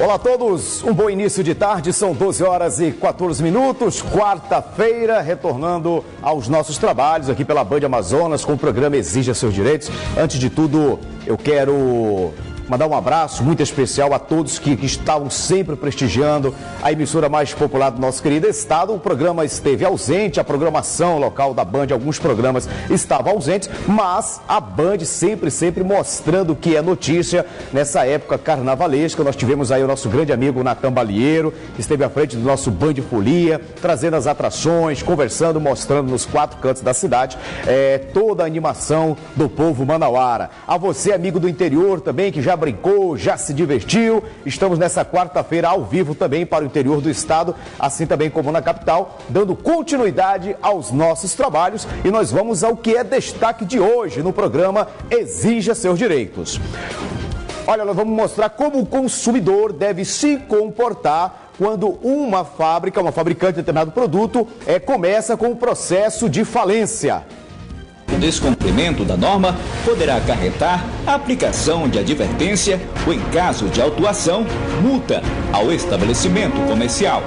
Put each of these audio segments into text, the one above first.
Olá a todos, um bom início de tarde, são 12 horas e 14 minutos, quarta-feira, retornando aos nossos trabalhos aqui pela Band Amazonas com o programa Exija Seus Direitos. Antes de tudo, eu quero mandar um abraço muito especial a todos que estavam sempre prestigiando a emissora mais popular do nosso querido estado. O programa esteve ausente, a programação local da Band, alguns programas estavam ausentes, mas a Band sempre mostrando o que é notícia nessa época carnavalesca. Nós tivemos aí o nosso grande amigo Natan Balieiro, que esteve à frente do nosso Band Folia, trazendo as atrações, conversando, mostrando nos quatro cantos da cidade toda a animação do povo manauara. A você, amigo do interior também, que já brincou, já se divertiu. Estamos nessa quarta-feira ao vivo também para o interior do estado, assim também como na capital, dando continuidade aos nossos trabalhos. E nós vamos ao que é destaque de hoje no programa Exija Seus Direitos. Olha, nós vamos mostrar como o consumidor deve se comportar quando uma fabricante de determinado produto começa com o processo de falência. O descumprimento da norma poderá acarretar a aplicação de advertência ou, em caso de autuação, multa ao estabelecimento comercial.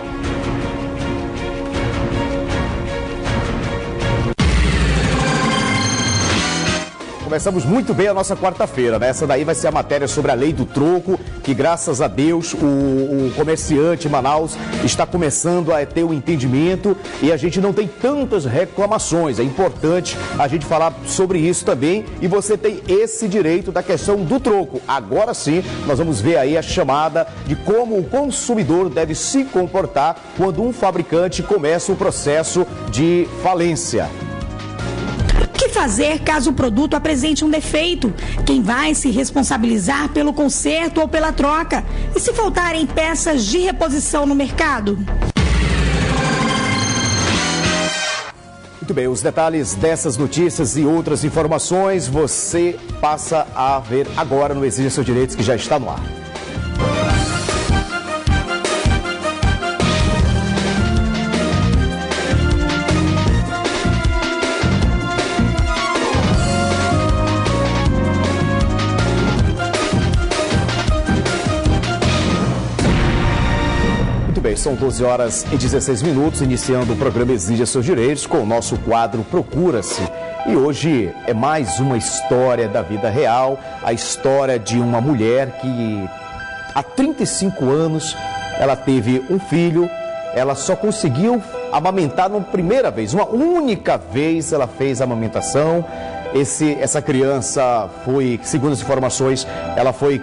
Começamos muito bem a nossa quarta-feira, né? Essa daí vai ser a matéria sobre a lei do troco, que graças a Deus o comerciante em Manaus está começando a ter o entendimento e a gente não tem tantas reclamações. É importante a gente falar sobre isso também e você tem esse direito da questão do troco. Agora sim, nós vamos ver aí a chamada de como o consumidor deve se comportar quando um fabricante começa o processo de falência. O que fazer caso o produto apresente um defeito? Quem vai se responsabilizar pelo conserto ou pela troca? E se faltarem peças de reposição no mercado? Muito bem, os detalhes dessas notícias e outras informações você passa a ver agora no Exija Seus Direitos, que já está no ar. São 12 horas e 16 minutos, iniciando o programa Exija Seus Direitos com o nosso quadro Procura-se. E hoje é mais uma história da vida real, a história de uma mulher que há 35 anos ela teve um filho, ela só conseguiu amamentar uma primeira vez, uma única vez ela fez a amamentação. Essa criança foi, segundo as informações, ela foi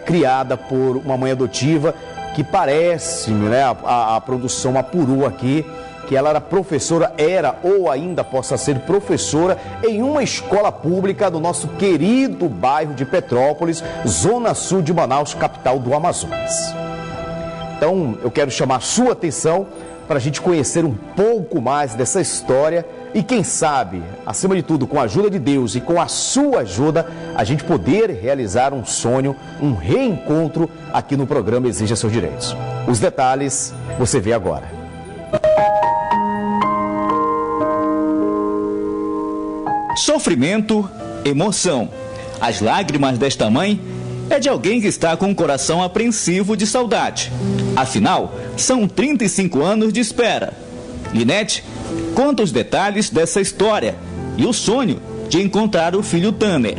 criada por uma mãe adotiva, que parece-me, né, a produção apurou aqui, que ela era professora, ou ainda possa ser professora em uma escola pública do nosso querido bairro de Petrópolis, zona sul de Manaus, capital do Amazonas. Então, eu quero chamar a sua atenção para a gente conhecer um pouco mais dessa história e, quem sabe, acima de tudo, com a ajuda de Deus e com a sua ajuda, a gente poder realizar um sonho, um reencontro aqui no programa Exija Seus Direitos. Os detalhes você vê agora. Sofrimento, emoção. As lágrimas desta mãe é de alguém que está com o coração apreensivo de saudade. Afinal, são 35 anos de espera. Linete conta os detalhes dessa história e o sonho de encontrar o filho Tanner.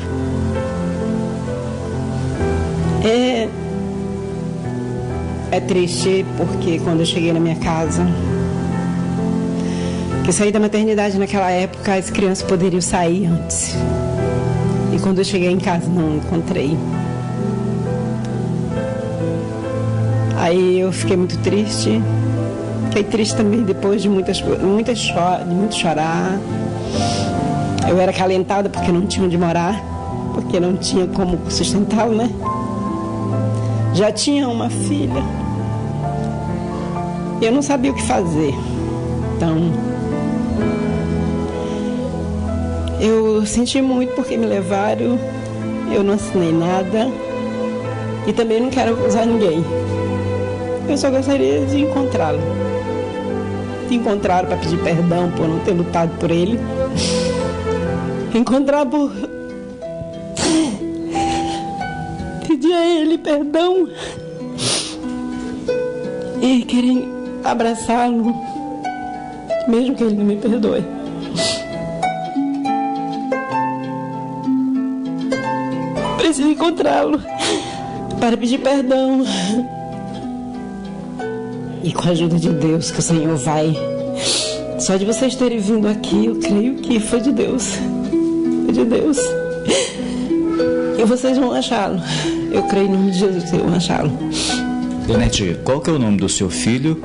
É triste porque quando eu cheguei na minha casa, que saí da maternidade naquela época, as crianças poderiam sair antes. E quando eu cheguei em casa não encontrei. Aí eu fiquei muito triste. Fiquei triste também depois de muito chorar. Eu era acalentada porque não tinha onde morar, porque não tinha como sustentá-lo, né? Já tinha uma filha. Eu não sabia o que fazer. Então, eu senti muito porque me levaram. Eu não assinei nada. E também não quero acusar ninguém. Eu só gostaria de encontrá-lo. De encontrá-lo para pedir perdão por não ter lutado por ele. Encontrar por... pedir a ele perdão e querer abraçá-lo, mesmo que ele não me perdoe. Preciso encontrá-lo para pedir perdão. E com a ajuda de Deus, que o Senhor vai. Só de vocês terem vindo aqui, eu creio que foi de Deus. Foi de Deus. E vocês vão achá-lo. Eu creio em nome de Jesus que vocês vão achá-lo. Linete, qual que é o nome do seu filho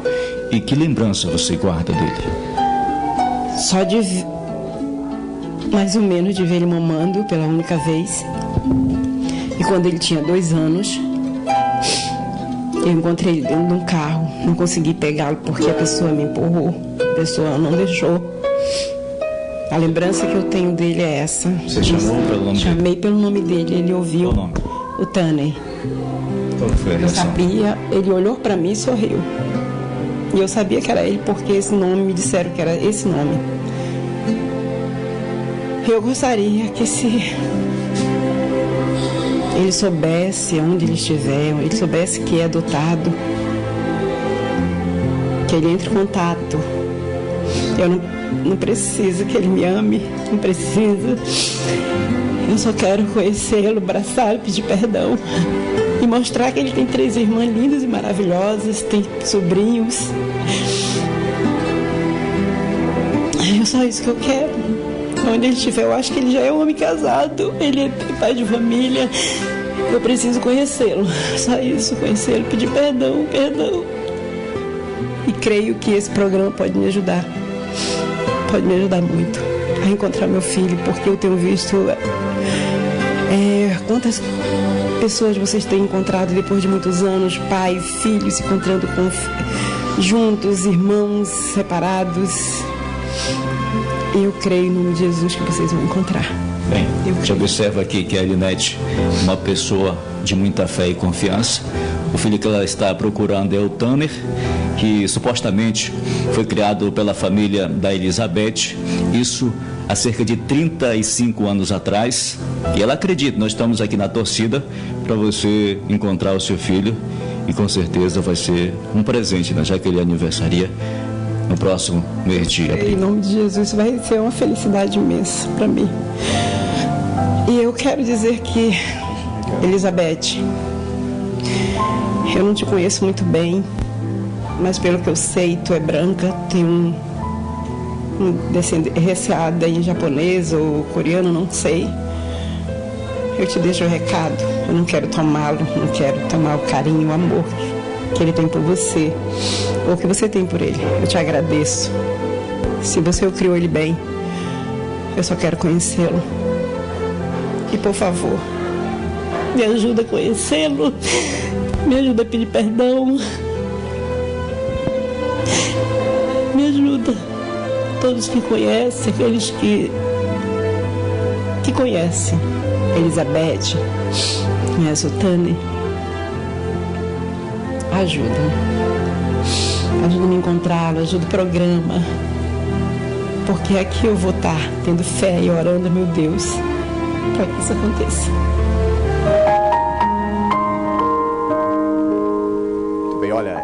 e que lembrança você guarda dele? Só de mais ou menos de ver ele mamando pela única vez. E quando ele tinha 2 anos, eu encontrei ele dentro de um carro. Não consegui pegá-lo porque a pessoa me empurrou. A pessoa não deixou. A lembrança que eu tenho dele é essa. Você chamou pelo nome dele? Chamei pelo nome dele. Ele ouviu. Qual o nome? O Tanner. Qual foi a Eu reação? sabia, ele olhou para mim e sorriu. E eu sabia que era ele porque esse nome, me disseram que era esse nome. Eu gostaria que se ele soubesse onde ele estiver, ele soubesse que é adotado, que ele entre em contato. Eu não preciso que ele me ame, não preciso. Eu só quero conhecê-lo, abraçá-lo, pedir perdão e mostrar que ele tem 3 irmãs lindas e maravilhosas, tem sobrinhos. É só isso que eu quero. Onde ele estiver, eu acho que ele já é um homem casado, ele é pai de família. Eu preciso conhecê-lo, só isso, conhecê-lo, pedir perdão. E creio que esse programa pode me ajudar muito a encontrar meu filho, porque eu tenho visto quantas pessoas vocês têm encontrado depois de muitos anos, pai e filho se encontrando juntos, irmãos separados. Eu creio em nome de Jesus que vocês vão encontrar. Bem, a gente observa aqui que a Linete é uma pessoa de muita fé e confiança. O filho que ela está procurando é o Tanner, que supostamente foi criado pela família da Elizabeth, isso há cerca de 35 anos atrás. E ela acredita, nós estamos aqui na torcida para você encontrar o seu filho e com certeza vai ser um presente, né, já que ele aniversaria no próximo mês de abril. Em nome de Jesus, vai ser uma felicidade imensa para mim. E eu quero dizer que, Elizabeth, eu não te conheço muito bem, mas pelo que eu sei, tu é branca, tem um descendência em japonês ou coreano, não sei. Eu te deixo o recado, eu não quero tomá-lo, não quero tomar o carinho, o amor que ele tem por você, ou que você tem por ele. Eu te agradeço. Se você o criou ele bem, eu só quero conhecê-lo. E por favor, me ajuda a conhecê-lo, me ajuda a pedir perdão, me ajuda. Todos que conhecem, aqueles que conhecem Elizabeth, conhece o Tanner, ajuda a me encontrá-lo, ajuda o programa, porque aqui eu vou estar tendo fé e orando, meu Deus, para que isso aconteça. Muito bem, olha,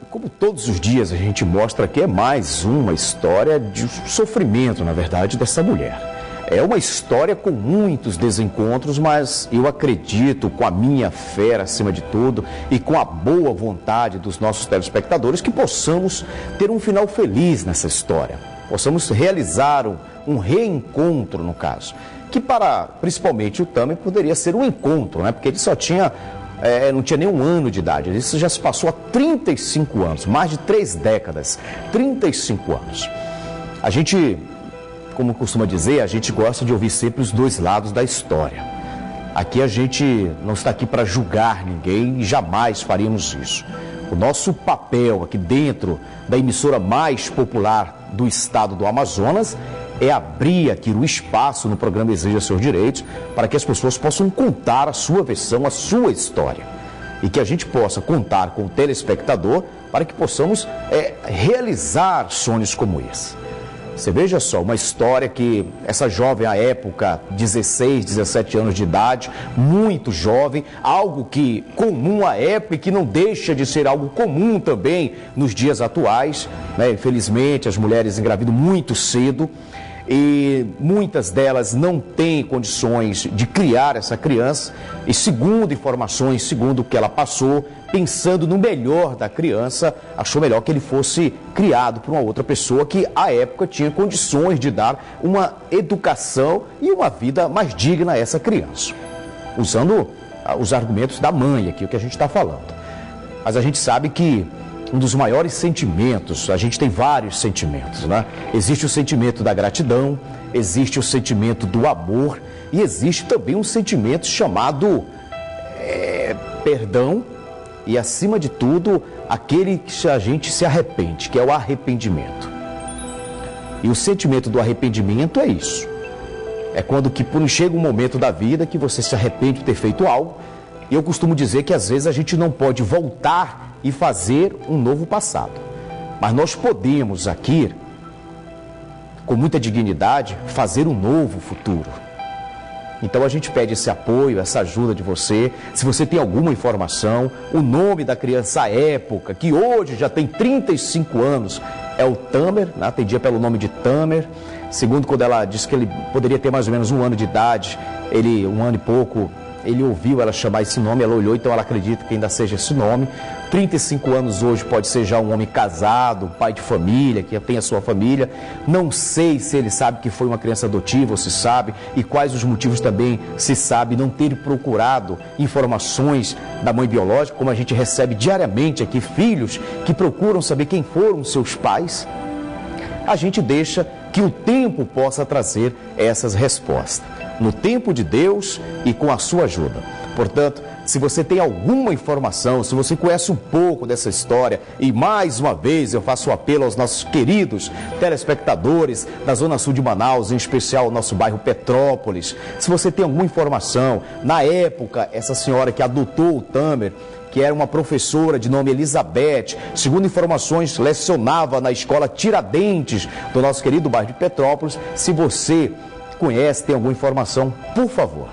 como todos os dias a gente mostra aqui, é mais uma história de sofrimento, na verdade, dessa mulher. É uma história com muitos desencontros, mas eu acredito, com a minha fé acima de tudo e com a boa vontade dos nossos telespectadores, que possamos ter um final feliz nessa história. Possamos realizar um reencontro, no caso. Que para, principalmente, o Tanner poderia ser um encontro, né? Porque ele só tinha, não tinha nem 1 ano de idade. Isso já se passou há 35 anos, mais de 3 décadas, 35 anos. A gente, como costuma dizer, a gente gosta de ouvir sempre os 2 lados da história. Aqui a gente não está aqui para julgar ninguém e jamais faríamos isso. O nosso papel aqui dentro da emissora mais popular do estado do Amazonas é abrir aqui o espaço no programa Exija Seus Direitos para que as pessoas possam contar a sua versão, a sua história. E que a gente possa contar com o telespectador para que possamos realizar sonhos como esse. Você veja só, uma história que essa jovem à época, 16, 17 anos de idade, muito jovem, algo que comum à época e que não deixa de ser algo comum também nos dias atuais, né? Infelizmente, as mulheres engravidam muito cedo e muitas delas não têm condições de criar essa criança e, segundo informações, segundo o que ela passou, pensando no melhor da criança, achou melhor que ele fosse criado por uma outra pessoa que, à época, tinha condições de dar uma educação e uma vida mais digna a essa criança. Usando os argumentos da mãe aqui, o que a gente está falando. Mas a gente sabe que um dos maiores sentimentos, a gente tem vários sentimentos, né? Existe o sentimento da gratidão, existe o sentimento do amor e existe também um sentimento chamado perdão e, acima de tudo, aquele que a gente se arrepende, que é o arrependimento. E o sentimento do arrependimento é isso. É quando chega um momento da vida que você se arrepende de ter feito algo. E eu costumo dizer que às vezes a gente não pode voltar e fazer um novo passado. Mas nós podemos aqui, com muita dignidade, fazer um novo futuro. Então a gente pede esse apoio, essa ajuda de você. Se você tem alguma informação, o nome da criança à época, que hoje já tem 35 anos, é o Tamer, né? Atendia pelo nome de Tamer. Segundo, quando ela disse que ele poderia ter mais ou menos 1 ano de idade, um ano e pouco, ele ouviu ela chamar esse nome, ela olhou, então ela acredita que ainda seja esse nome. 35 anos hoje pode ser já um homem casado, pai de família, que tem a sua família. Não sei se ele sabe que foi uma criança adotiva ou se sabe, e quais os motivos também se sabe não ter procurado informações da mãe biológica, como a gente recebe diariamente aqui, filhos que procuram saber quem foram seus pais. A gente deixa que o tempo possa trazer essas respostas. No tempo de Deus e com a sua ajuda. Portanto, se você tem alguma informação, se você conhece um pouco dessa história, e mais uma vez eu faço um apelo aos nossos queridos telespectadores da Zona Sul de Manaus, em especial o nosso bairro Petrópolis, se você tem alguma informação, na época, essa senhora que adotou o Tamer, que era uma professora de nome Elizabeth, segundo informações, lecionava na escola Tiradentes do nosso querido bairro de Petrópolis. Se você conhece, tem alguma informação, por favor,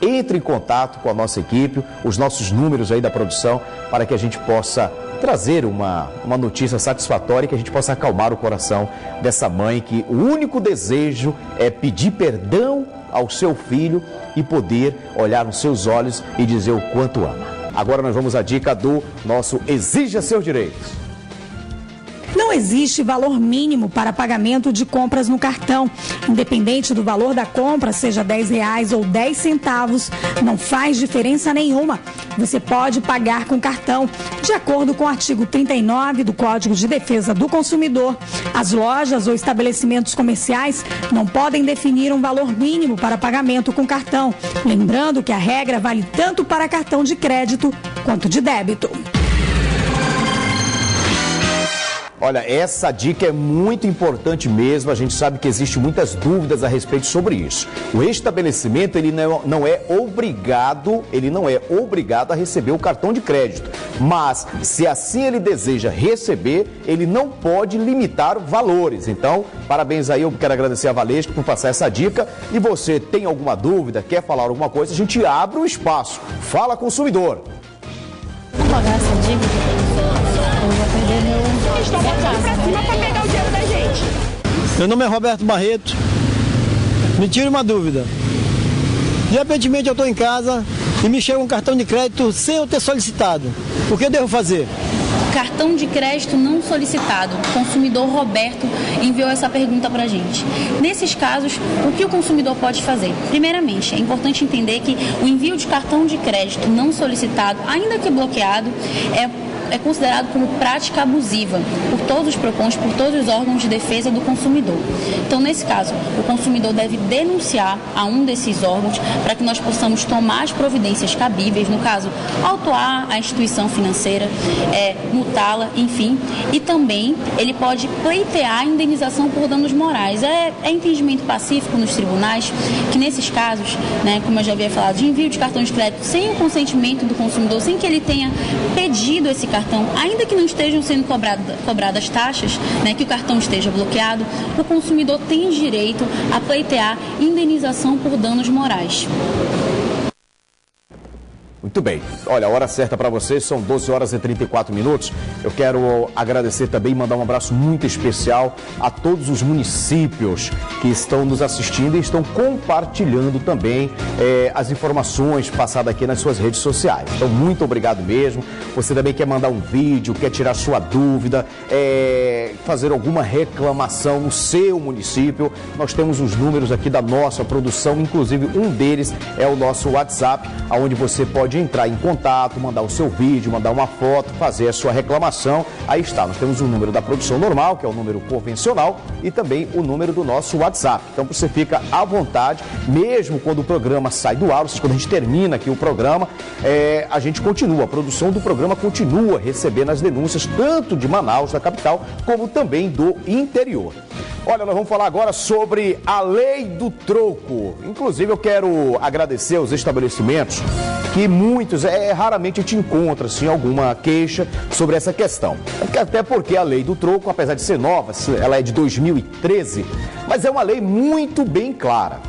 entre em contato com a nossa equipe, os nossos números aí da produção, para que a gente possa trazer uma notícia satisfatória, que a gente possa acalmar o coração dessa mãe, que o único desejo é pedir perdão ao seu filho e poder olhar nos seus olhos e dizer o quanto ama. Agora nós vamos à dica do nosso Exija Seus Direitos. Não existe valor mínimo para pagamento de compras no cartão. Independente do valor da compra, seja R$10 ou 10 centavos, não faz diferença nenhuma. Você pode pagar com cartão. De acordo com o artigo 39 do Código de Defesa do Consumidor, as lojas ou estabelecimentos comerciais não podem definir um valor mínimo para pagamento com cartão. Lembrando que a regra vale tanto para cartão de crédito quanto de débito. Olha, essa dica é muito importante mesmo, a gente sabe que existem muitas dúvidas a respeito sobre isso. O estabelecimento, ele não é obrigado a receber o cartão de crédito, mas se assim ele deseja receber, ele não pode limitar valores. Então, parabéns aí, eu quero agradecer a Valesca por passar essa dica. E você tem alguma dúvida, quer falar alguma coisa, a gente abre o espaço. Fala, consumidor. Vamos pagar essa dívida? Eu vou perder meu... Eles estão botando pra cima pra pegar o dinheiro da gente. Meu nome é Roberto Barreto. Me tire uma dúvida. De repentemente eu estou em casa e me chega um cartão de crédito sem eu ter solicitado. O que eu devo fazer? Cartão de crédito não solicitado. O consumidor Roberto enviou essa pergunta para a gente. Nesses casos, o que o consumidor pode fazer? Primeiramente, é importante entender que o envio de cartão de crédito não solicitado, ainda que bloqueado, é considerado como prática abusiva por todos os PROCONs, por todos os órgãos de defesa do consumidor. Então, nesse caso, o consumidor deve denunciar a um desses órgãos para que nós possamos tomar as providências cabíveis, no caso, autuar a instituição financeira, multá-la, enfim, e também ele pode pleitear a indenização por danos morais. É entendimento pacífico nos tribunais que, nesses casos, né, como eu já havia falado, de envio de cartão de crédito sem o consentimento do consumidor, sem que ele tenha pedido esse cartão cartão, ainda que não estejam sendo cobradas taxas, né, que o cartão esteja bloqueado, o consumidor tem direito a pleitear indenização por danos morais. Muito bem. Olha, a hora certa para vocês são 12 horas e 34 minutos. Eu quero agradecer também e mandar um abraço muito especial a todos os municípios que estão nos assistindo e estão compartilhando também as informações passadas aqui nas suas redes sociais. Então, muito obrigado mesmo. Você também quer mandar um vídeo, quer tirar sua dúvida, fazer alguma reclamação no seu município. Nós temos os números aqui da nossa produção, inclusive um deles é o nosso WhatsApp, onde você pode entrar em contato, mandar o seu vídeo, mandar uma foto, fazer a sua reclamação. Aí está, nós temos o número da produção normal, que é o número convencional, e também o número do nosso WhatsApp. Então você fica à vontade, mesmo quando o programa sai do ar, ou seja, quando a gente termina aqui o programa, a gente continua, a produção do programa continua recebendo as denúncias, tanto de Manaus, da capital, como também do interior. Olha, nós vamos falar agora sobre a lei do troco. Inclusive, eu quero agradecer aos estabelecimentos que muitos, raramente a gente encontra assim, alguma queixa sobre essa questão. Até porque a lei do troco, apesar de ser nova, ela é de 2013, mas é uma lei muito bem clara.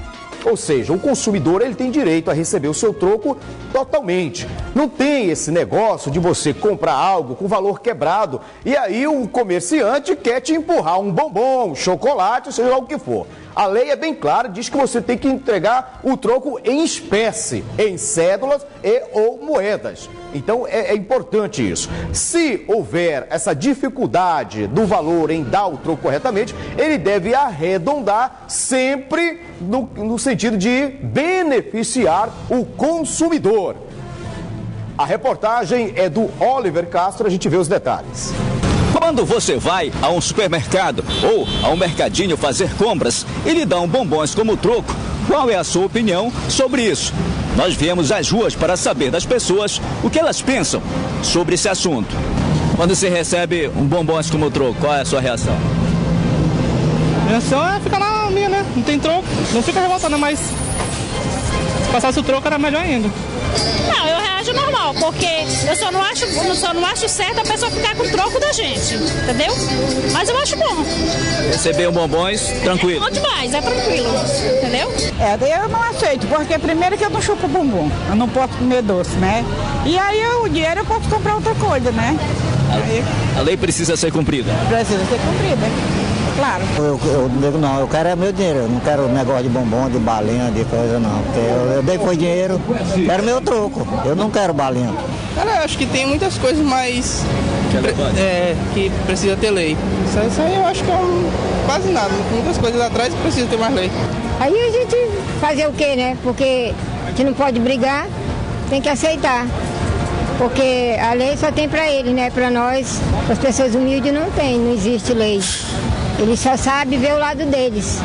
Ou seja, o consumidor ele tem direito a receber o seu troco totalmente. Não tem esse negócio de você comprar algo com valor quebrado e aí o comerciante quer te empurrar um bombom, um chocolate, seja lá o que for. A lei é bem clara, diz que você tem que entregar o troco em espécie, em cédulas e ou moedas. Então é importante isso. Se houver essa dificuldade do valor em dar o troco corretamente, ele deve arredondar sempre no sentido de beneficiar o consumidor. A reportagem é do Oliver Castro, a gente vê os detalhes. Quando você vai a um supermercado ou a um mercadinho fazer compras e lhe dão bombons como troco, qual é a sua opinião sobre isso? Nós viemos às ruas para saber das pessoas o que elas pensam sobre esse assunto. Quando você recebe um bombons como troco, qual é a sua reação? A reação é ficar na minha, né? Não tem troco, não fica revoltando, mas se passasse o troco era melhor ainda. Não, eu reajo normal, porque eu só não acho certo a pessoa ficar com o troco da gente, entendeu? Mas eu acho bom. Receber um bombons, tranquilo? É bom demais, é tranquilo, entendeu? Daí eu não aceito, porque primeiro que eu não chupo bumbum, eu não posso comer doce, né? E aí o dinheiro eu posso comprar outra coisa, né? A lei precisa ser cumprida? Precisa ser cumprida, claro. Eu quero meu dinheiro, eu não quero negócio de bombom, de balinha, de coisa não. Porque eu dei foi dinheiro, quero meu troco, eu não quero balinha. Cara, eu acho que tem muitas coisas mais que precisa ter lei. Isso aí eu acho que é quase nada, muitas coisas atrás que precisa ter mais lei. Aí a gente fazer o quê, né? Porque a gente não pode brigar, tem que aceitar. Porque a lei só tem para ele, né? Para nós, as pessoas humildes não tem, não existe lei. Eles só sabem ver o lado deles.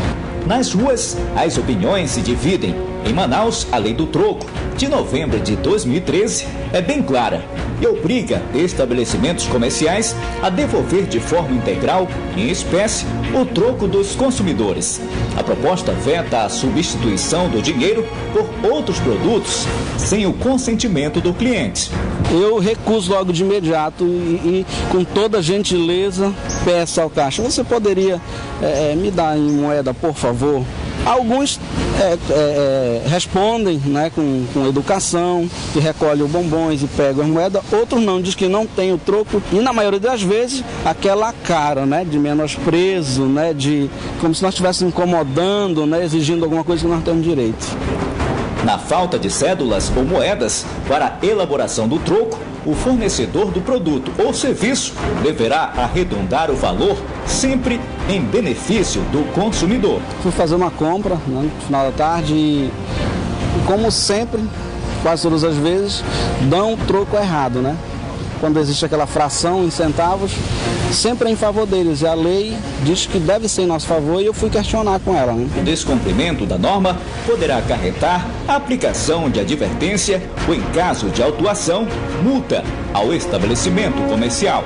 Nas ruas, as opiniões se dividem. Em Manaus, a lei do troco, de novembro de 2013, é bem clara e obriga estabelecimentos comerciais a devolver de forma integral, em espécie, o troco dos consumidores. A proposta veta a substituição do dinheiro por outros produtos sem o consentimento do cliente. Eu recuso logo de imediato e com toda gentileza peço ao caixa: você poderia me dar em moeda, por favor? Alguns respondem, né, com educação, que recolhem os bombons e pegam as moedas. Outros não, diz que não tem o troco e na maioria das vezes aquela cara, né, de menosprezo, né, de como se nós estivéssemos incomodando, né, exigindo alguma coisa que nós temos direito. Na falta de cédulas ou moedas para a elaboração do troco, o fornecedor do produto ou serviço deverá arredondar o valor sempre em benefício do consumidor. Fui fazer uma compra, né, no final da tarde e, como sempre, quase todas as vezes, dão o troco errado, né? Quando existe aquela fração em centavos, sempre é em favor deles. E a lei diz que deve ser em nosso favor e eu fui questionar com ela, né? O descumprimento da norma poderá acarretar a aplicação de advertência ou, em caso de autuação, multa ao estabelecimento comercial.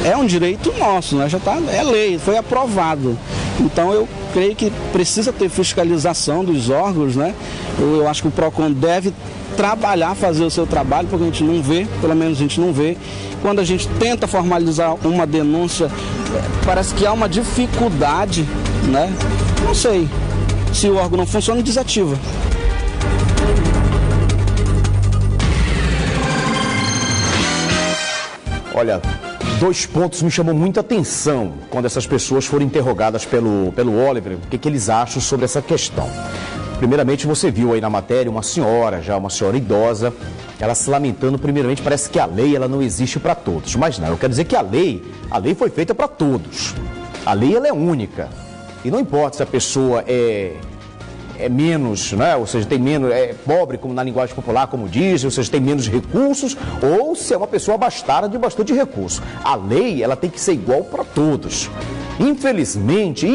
É um direito nosso, né? É lei, foi aprovado. Então eu creio que precisa ter fiscalização dos órgãos, né? Eu acho que o PROCON deve trabalhar, fazer o seu trabalho, porque a gente não vê, pelo menos a gente não vê. Quando a gente tenta formalizar uma denúncia, parece que há uma dificuldade, né? Não sei, se o órgão não funciona, desativa. Olha, 2 pontos me chamam muita atenção quando essas pessoas foram interrogadas pelo Oliver, o que eles acham sobre essa questão. Primeiramente, você viu aí na matéria uma senhora idosa, ela se lamentando. Primeiramente, parece que a lei ela não existe para todos, mas não, eu quero dizer que a lei foi feita para todos. A lei ela é única e não importa se a pessoa é menos, né? Ou seja, tem menos, é pobre, como na linguagem popular, como dizem, ou seja, tem menos recursos, ou se é uma pessoa abastada de bastante recurso. A lei, ela tem que ser igual para todos. Infelizmente,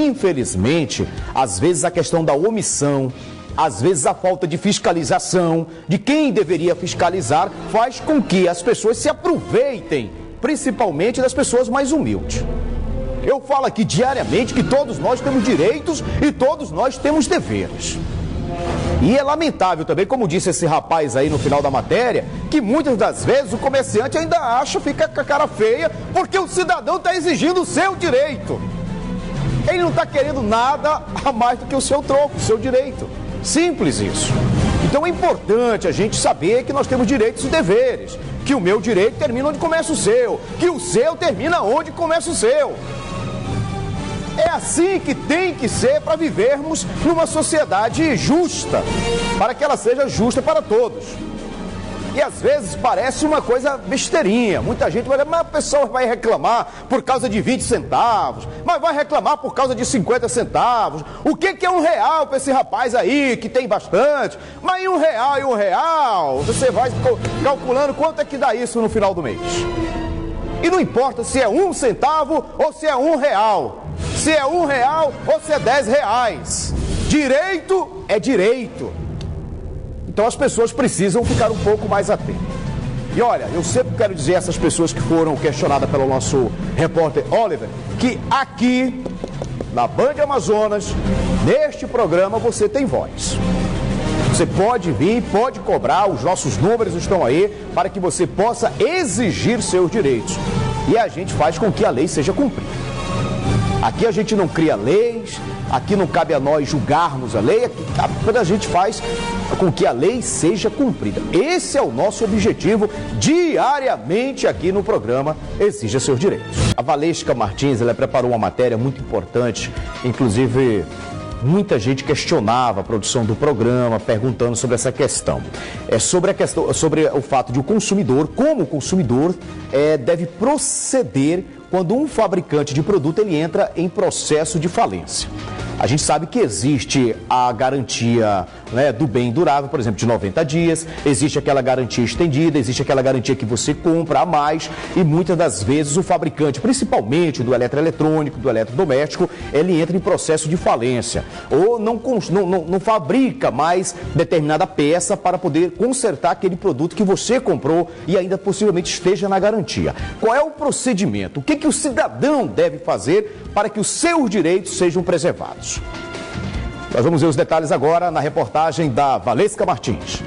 às vezes a questão da omissão, às vezes a falta de fiscalização, de quem deveria fiscalizar, faz com que as pessoas se aproveitem, principalmente das pessoas mais humildes. Eu falo aqui diariamente que todos nós temos direitos e todos nós temos deveres. E é lamentável também, como disse esse rapaz aí no final da matéria, que muitas das vezes o comerciante ainda acha, fica com a cara feia, porque o cidadão está exigindo o seu direito. Ele não está querendo nada a mais do que o seu troco, o seu direito. Simples isso. Então é importante a gente saber que nós temos direitos e deveres. Que o meu direito termina onde começa o seu. Que o seu termina onde começa o seu. É assim que tem que ser para vivermos numa sociedade justa, para que ela seja justa para todos. E às vezes parece uma coisa besteirinha. Muita gente vai dizer, mas a pessoa vai reclamar por causa de 20 centavos, mas vai reclamar por causa de 50 centavos. O que é R$1 para esse rapaz aí, que tem bastante? Mas R$1, você vai calculando quanto é que dá isso no final do mês. E não importa se é 1 centavo ou se é R$1. Se é R$1 ou se é R$10. Direito é direito. Então as pessoas precisam ficar um pouco mais atentas. E olha, eu sempre quero dizer a essas pessoas que foram questionadas pelo nosso repórter Oliver, que aqui, na Band Amazonas, neste programa, você tem voz. Você pode vir, pode cobrar, os nossos números estão aí, para que você possa exigir seus direitos. E a gente faz com que a lei seja cumprida. Aqui a gente não cria leis, aqui não cabe a nós julgarmos a lei, aqui quando a gente faz com que a lei seja cumprida. Esse é o nosso objetivo diariamente aqui no programa Exija Seus Direitos. A Valesca Martins, ela preparou uma matéria muito importante, inclusive muita gente questionava a produção do programa, perguntando sobre essa questão. Sobre o fato de o consumidor, como o consumidor deve proceder quando um fabricante de produto ele entra em processo de falência. A gente sabe que existe a garantia, né, do bem durável, por exemplo, de 90 dias, existe aquela garantia estendida, existe aquela garantia que você compra a mais e muitas das vezes o fabricante, principalmente do eletroeletrônico, do eletrodoméstico, ele entra em processo de falência ou não fabrica mais determinada peça para poder consertar aquele produto que você comprou e ainda possivelmente esteja na garantia. Qual é o procedimento? O que o cidadão deve fazer para que os seus direitos sejam preservados? Nós vamos ver os detalhes agora na reportagem da Valesca Martins.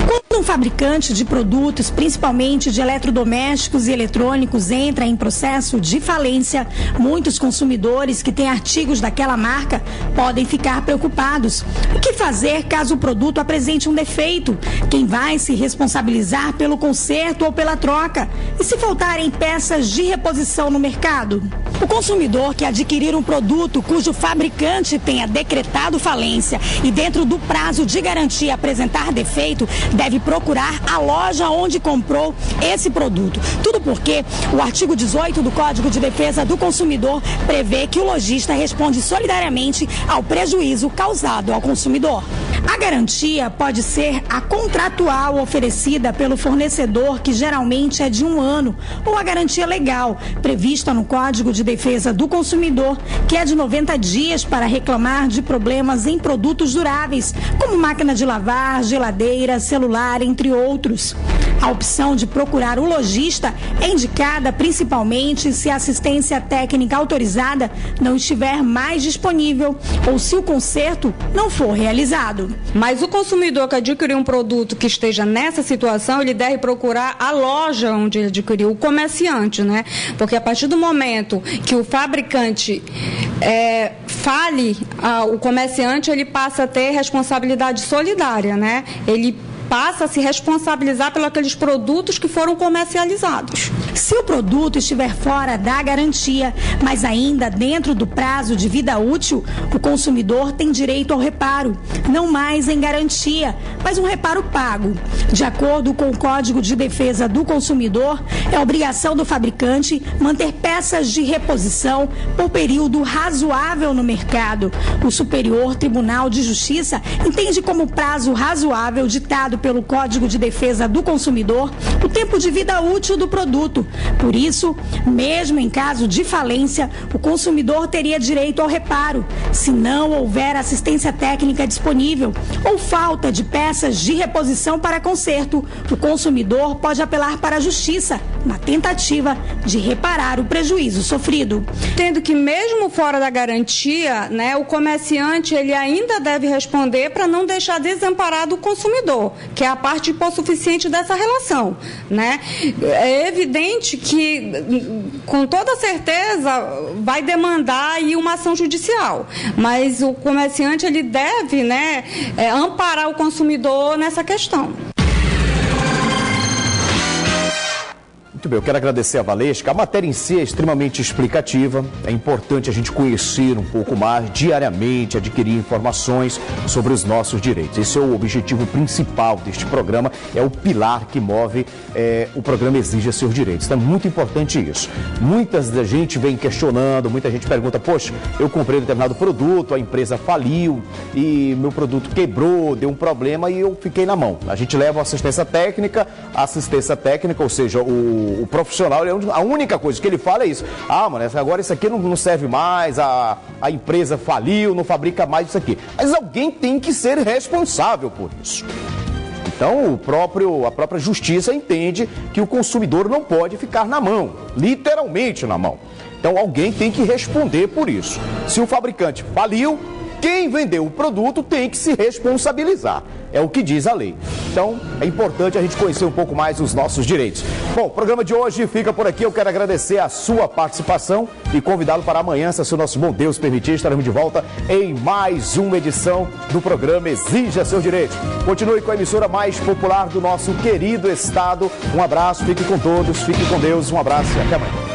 Quando um fabricante de produtos, principalmente de eletrodomésticos e eletrônicos, entra em processo de falência, muitos consumidores que têm artigos daquela marca podem ficar preocupados. O que fazer caso o produto apresente um defeito? Quem vai se responsabilizar pelo conserto ou pela troca? E se faltarem peças de reposição no mercado? O consumidor que adquirir um produto cujo fabricante tenha decretado falência e dentro do prazo de garantia apresentar defeito, deve procurar a loja onde comprou esse produto. Tudo porque o artigo 18 do Código de Defesa do Consumidor prevê que o lojista responde solidariamente ao prejuízo causado ao consumidor. A garantia pode ser a contratual oferecida pelo fornecedor, que geralmente é de 1 ano, ou a garantia legal, prevista no Código de Defesa do Consumidor, que é de 90 dias para reclamar de problemas em produtos duráveis, como máquina de lavar, geladeira, celular, entre outros. A opção de procurar o lojista é indicada principalmente se a assistência técnica autorizada não estiver mais disponível ou se o conserto não for realizado. Mas o consumidor que adquiriu um produto que esteja nessa situação, ele deve procurar a loja onde ele adquiriu, o comerciante, né? Porque a partir do momento que o fabricante fale, o comerciante ele passa a ter responsabilidade solidária, né? Ele passa a se responsabilizar pelos aqueles produtos que foram comercializados. Se o produto estiver fora da garantia, mas ainda dentro do prazo de vida útil, o consumidor tem direito ao reparo, não mais em garantia, mas um reparo pago. De acordo com o Código de Defesa do Consumidor, é obrigação do fabricante manter peças de reposição por período razoável no mercado. O Superior Tribunal de Justiça entende como prazo razoável ditado pelo Código de Defesa do Consumidor o tempo de vida útil do produto. Por isso, mesmo em caso de falência, o consumidor teria direito ao reparo, se não houver assistência técnica disponível ou falta de peças de reposição para conserto. O consumidor pode apelar para a Justiça na tentativa de reparar o prejuízo sofrido. Tendo que mesmo fora da garantia, né, o comerciante ele ainda deve responder para não deixar desamparado o consumidor, que é a parte hipossuficiente dessa relação, né? É evidente que, com toda certeza, vai demandar aí uma ação judicial, mas o comerciante ele deve, né, amparar o consumidor nessa questão. Muito bem, eu quero agradecer a Valesca. A matéria em si é extremamente explicativa. É importante a gente conhecer um pouco mais diariamente, adquirir informações sobre os nossos direitos. Esse é o objetivo principal deste programa, é o pilar que move o programa Exija Seus Direitos. Então é muito importante isso. Muitas da gente vem questionando, muita gente pergunta, poxa, eu comprei determinado produto, a empresa faliu e meu produto quebrou, deu um problema e eu fiquei na mão. A gente leva a assistência técnica, ou seja, o profissional, a única coisa que ele fala é isso. Ah, mano, agora isso aqui não serve mais, a empresa faliu, não fabrica mais isso aqui. Mas alguém tem que ser responsável por isso. Então, a própria justiça entende que o consumidor não pode ficar na mão, literalmente na mão. Então, alguém tem que responder por isso. Se o fabricante faliu, quem vendeu o produto tem que se responsabilizar. É o que diz a lei. Então, é importante a gente conhecer um pouco mais os nossos direitos. Bom, o programa de hoje fica por aqui. Eu quero agradecer a sua participação e convidá-lo para amanhã, se o nosso bom Deus permitir, estaremos de volta em mais uma edição do programa Exija Seus Direitos. Continue com a emissora mais popular do nosso querido estado. Um abraço, fique com todos, fique com Deus, um abraço e até amanhã.